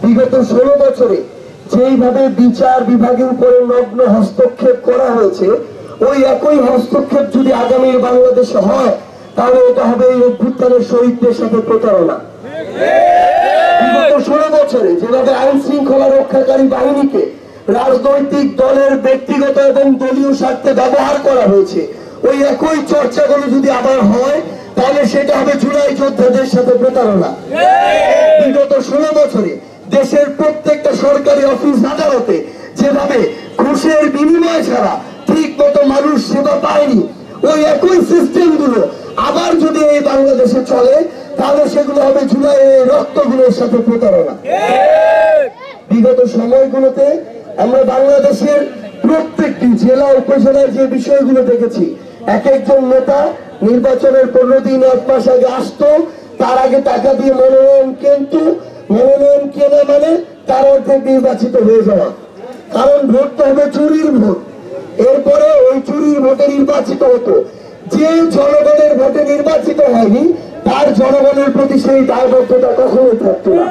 বিগত 16 বছরে যেইভাবে বিচার বিভাগের উপরে নগ্ন হস্তক্ষেপ করা হয়েছে, ওই একই হস্তক্ষেপ যদি আগামীর বাংলাদেশে হয়, তাহলে এটা হবে এই অভ্যুত্থানের শহীদদের সাথে প্রতারণা। বিগত 16 বছরে যেভাবে আইন শৃঙ্খলা রক্ষাকারী বাহিনীকে রাজনৈতিক দলের ব্যক্তিগত এবং দলীয় স্বার্থে ব্যবহার করা হয়েছে, ওই একই চর্চাগুলো যদি আবার হয়, তাহলে সেটা হবে জুলাই যোদ্ধাদের সাথে প্রতারণা। বিগত 16 বছরে দেশের প্রত্যেকটা সরকারি অফিস আদালতে যেভাবে ঘুষের বিনিময় ছাড়া ঠিক মতো মানুষ সেবা পায়নি, ওই একই সিস্টেম গুলো আবার যদি এই বাংলাদেশে চলে, তাহলে সেগুলো হবে জুলাইয়ের রক্তগুলোর সাথে প্রতারণা। বিগত সময়গুলোতে আমরা বাংলাদেশের প্রত্যেকটি জেলা উপজেলায় যে বিষয়গুলো দেখেছি, এক একজন নেতা নির্বাচনের 15 দিন 1 মাস আগে আসতো, তার আগে টাকা দিয়ে মনোনয়ন কেনা মানে তার অর্ধেক নির্বাচিত হয়ে যাওয়া। কারণ ভোট তো হবে চুরির ভোট, এরপরে ওই চুরির ভোটে নির্বাচিত হতো। যে জনগণের ভোটে নির্বাচিত হয়নি, তার জনগণের প্রতি সেই দায়বদ্ধতা কখনোই থাকতো না।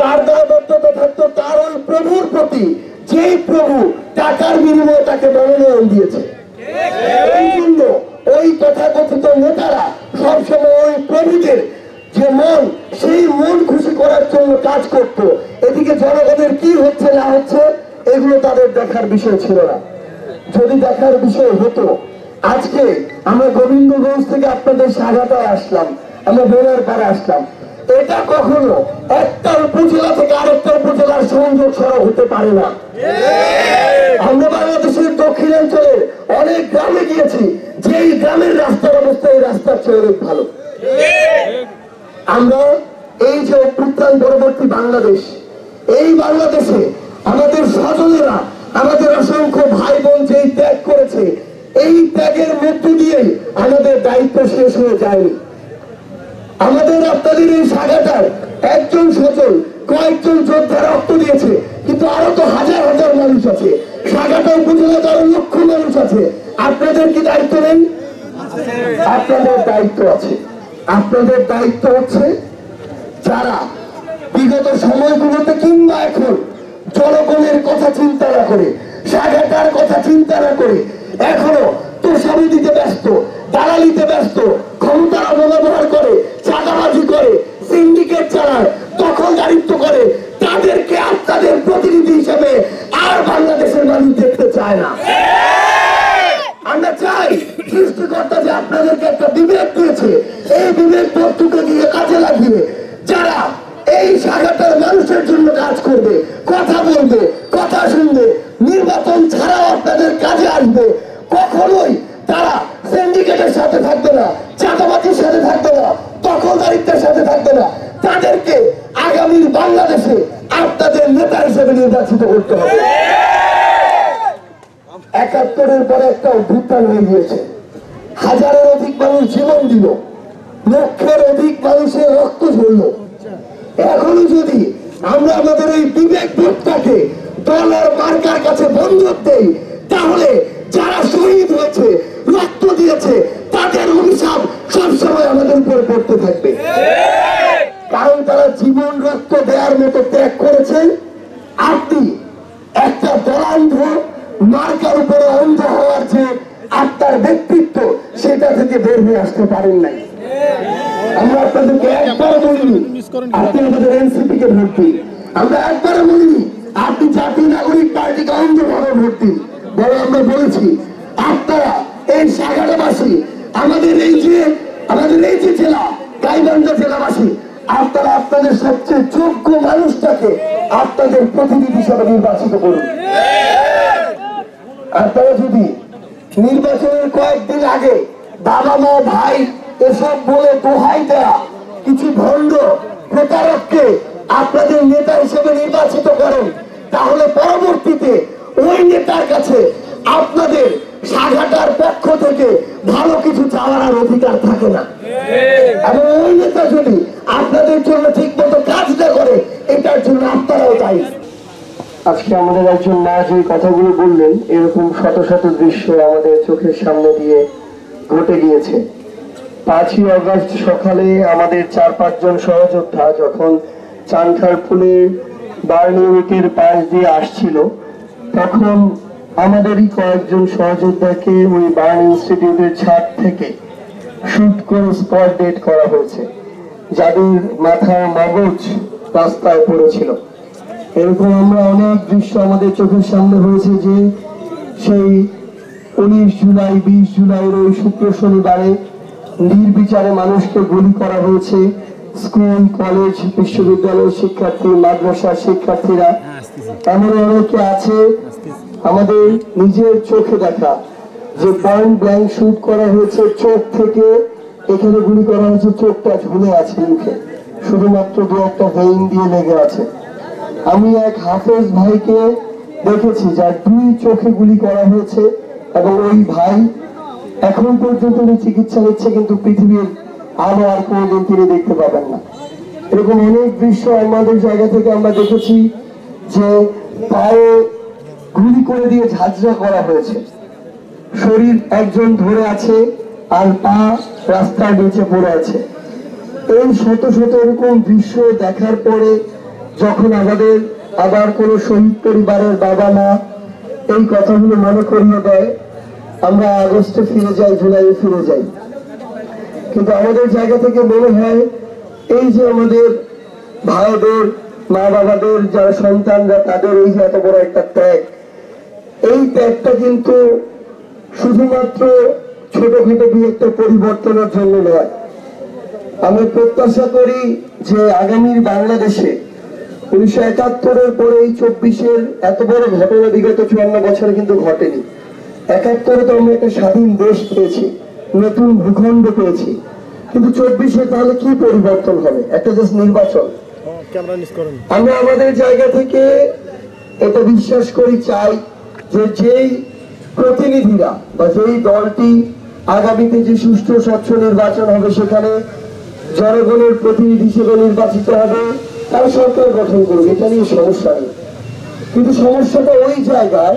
তার দায়বদ্ধতা থাকতো তার ওই প্রভুর প্রতি, যেই প্রভু টাকার বিনিময়ে তাকে মনোনয়ন দিয়েছে। এই জন্য ওই তথাকথিত নেতারা সবসময় ওই প্রভুদের যে মন, সেই মন খুশি করার জন্য কাজ করত। এদিকে জনগণের কি হচ্ছে না হচ্ছে এগুলো তাদের দেখার বিষয় ছিল না। যদি দেখার বিষয় হতো, আজকে আমরা গোবিন্দগঞ্জ থেকে আপনাদের সাগাটায় আসলাম, আমরা বেনার পাড়ে আসলাম, এটা কখনো একটা উপজেলা থেকে আরেকটা উপজেলার সংযোগ সড়ক হতে পারে না। আমরা বাংলাদেশের দক্ষিণাঞ্চলের অনেক গ্রামে গিয়েছি, যেই গ্রামের রাস্তার অবস্থা এই রাস্তার চেয়ে অনেক ভালো। আমরা এই যে অভ্যুত্থান পরবর্তী বাংলাদেশ, এই বাংলাদেশে আমাদের স্বজনেরা, আমাদের অসংখ্য ভাই বোন যেই ত্যাগ করেছে, এই ত্যাগের মধ্য দিয়ে আমাদের দায়িত্ব শেষ হয়ে যায়নি। আমাদের আপনাদের এই সাগাটার একজন সচল, কয়েকজন যোদ্ধা রক্ত দিয়েছে, কিন্তু আরো তো হাজার হাজার মানুষ আছে। সাগাটা উপজেলাতে আরো লক্ষ মানুষ আছে। আপনাদের কি দায়িত্ব নেই? আপনাদের দায়িত্ব আছে। আপনাদের দায়িত্ব হচ্ছে যারা বিগত সময়গুলোতে কিংবা এখন জনগণের কথা চিন্তা না করে, সাগাটার কথা চিন্তা না করে এখনো তোষামি দিতে ব্যস্ত, দালালিতে ব্যস্ত, ক্ষমতার অপব্যবহার করে, চাঁদাবাজি করে, সিন্ডিকেট চালায়, দখলদারিত্ব করে, তাদেরকে আপনাদের প্রতিনিধি হিসেবে আর বাংলাদেশের মানুষ দেখতে চায় না। আমরা চাই সৃষ্টিকর্তা যে আপনাদেরকে একটা বিবেক দিয়েছে, এই বিবেক বস্তুকে দিয়ে কাজে লাগিয়ে যারা এই সাগাটার মানুষের জন্য কাজ করবে, কথা বলবে, কথা শুনবে, নির্বাচন ছাড়াও আপনাদের কাজে আসবে, কখনোই তারা সিন্ডিকেটের সাথে থাকবে না, চাঁদাবাজির সাথে থাকবে না, দখলদারিত্বের সাথে থাকবে না, তাদেরকে আগামীর বাংলাদেশে আপনাদের নেতা হিসেবে নির্বাচিত করতে হবে। ৭১-এর পরে একটা অভ্যুত্থান হয়ে গিয়েছে, হাজারের অধিক মানুষ জীবন দিল, লক্ষের অধিক মানুষের রক্ত ঝরল। এখনো যদি আমরা আমাদের এই বিবেক বোধটাকে দলের মার্কার কাছে বন্ধক দেই, তাহলে যারা শহীদ হয়েছে, রক্ত দিয়েছে, তাদের অভিশাপ সবসময় আমাদের উপরে পড়তে থাকবে। কারণ তারা জীবন রক্ত দেওয়ার মতো ত্যাগ করেছে। আপনি একটা দলান্ধ মার্কার উপরে অন্ধ হওয়ার যে আপনার ব্যক্তিত্ব, সেটা থেকে বের হয়ে আসতে পারেন নাই। আমরা আপনাদেরকে একবার বলিনি আপনি আমাদের এনসিপি কে ভোট দিন, আমরা একবারও বলিনি আপনি জাতীয় নাগরিক পার্টিকে অন্ধভাবে ভোট দিন, বরং আমরা বলেছি আপনারা এই সাগাটাবাসী, আমাদের এই যে জেলা গাইবান্ধা জেলাবাসী, আপনারা আপনাদের সবচেয়ে যোগ্য মানুষটাকে আপনাদের প্রতিনিধি হিসাবে নির্বাচিত করুন। আপনারা যদি নির্বাচনের কয়েকদিন আগে বাবা মা ভাই এসব বলে দোহাই দেয়া কিছু ভণ্ড প্রতারককে আপনাদের নেতা হিসেবে নির্বাচিত করেন, তাহলে পরবর্তীতে ওই নেতার কাছে আপনাদের সাগাটার পক্ষ থেকে ভালো কিছু চাওয়ার আর অধিকার থাকে না। এবং ওই নেতা যদি আপনাদের জন্য ঠিক মতো কাজ না করে, এটার জন্য আপনারাও দায়ী। আজকে আমাদের একজন মা যে কথাগুলো বললেন, এরকম শত শত দৃশ্য আমাদের চোখের সামনে দিয়ে ঘটে গিয়েছে। 5ই আগস্ট সকালে আমাদের 4-5 জন সহযোদ্ধা যখন চানখারপুলে বার্ন ইউনিটের পাশ দিয়ে আসছিল, তখন আমাদেরই কয়েকজন সহযোদ্ধাকে ওই বার্ন ইনস্টিটিউটের ছাদ থেকে শুট করে স্পট ডেট করা হয়েছে, যাদের মাথার মগজ রাস্তায় পড়েছিল। এরকম আমরা অনেক দৃশ্য আমাদের চোখের সামনে হয়েছে, যে সেই 19 জুলাই 20 জুলাইয়ের ওই শুক্র শনিবারে নির্বিচারে মানুষকে গুলি করা হয়েছে। স্কুল, কলেজ, বিশ্ববিদ্যালয়ের শিক্ষার্থী, মাদ্রাসার শিক্ষার্থীরা, এমন অনেকে আছে আমাদের নিজের চোখে দেখা, যে পয়েন্ট ব্ল্যাঙ্ক শুট করা হয়েছে, চোখ থেকে এখানে গুলি করা হয়েছে, চোখটা ঝুলে আছে মুখে, শুধুমাত্র দু একটা ভেইন দিয়ে লেগে আছে। আমি এক হাফেজ ভাইকে দেখেছি যার 2 চোখে গুলি করা হয়েছে, এবং ওই ভাই এখন পর্যন্ত চিকিৎসা নিচ্ছে, কিন্তু পৃথিবীর আলো আর কোনোদিন তিনি দেখতে পাবেন না। এরকম অনেক দৃশ্য আমাদের জায়গা থেকে আমরা দেখেছি, যে পায়ে গুলি করে দিয়ে ঝাঁঝরা করা হয়েছে, শরীর একজন ধরে আছে আর পা রাস্তার নিচে পড়ে আছে। এই শত শত এরকম দৃশ্য দেখার পরে যখন আমাদের আবার কোনো শহীদ পরিবারের বাবা মা এই কথাগুলো মনে করিয়ে দেয়, আমরা আগস্টে ফিরে যাই, জুলাইয়ে ফিরে যাই। কিন্তু আমাদের জায়গা থেকে মনে হয়, এই যে আমাদের ভাইদের, মা বাবাদের যারা সন্তানরা, তাদের এই যে এত বড় একটা ত্যাগ, এই ত্যাগটা কিন্তু শুধুমাত্র ছোটখাটো দুই একটা পরিবর্তনের জন্য নয়। আমি প্রত্যাশা করি যে আগামীর বাংলাদেশে 1971-এর পরে এই 24-এর এত বড় ঘটনা বিগত 54 বছরে কিন্তু ঘটেনি। 71-এ তো আমরা একটা স্বাধীন দেশ পেয়েছি, নতুন ভূখণ্ড পেয়েছি, কিন্তু 24-এ তাহলে কি পরিবর্তন হবে? একটা জাস্ট নির্বাচন। আমরা আমাদের জায়গা থেকে এটা বিশ্বাস করি, চাই যে যেই প্রতিনিধিরা বা যেই দলটি আগামীতে যে সুষ্ঠু স্বচ্ছ নির্বাচন হবে, সেখানে জনগণের প্রতিনিধি হিসেবে নির্বাচিত হবে, তারা সরকার গঠন করবে, এটা নিয়ে সমস্যা নেই। কিন্তু সমস্যাটা ওই জায়গায়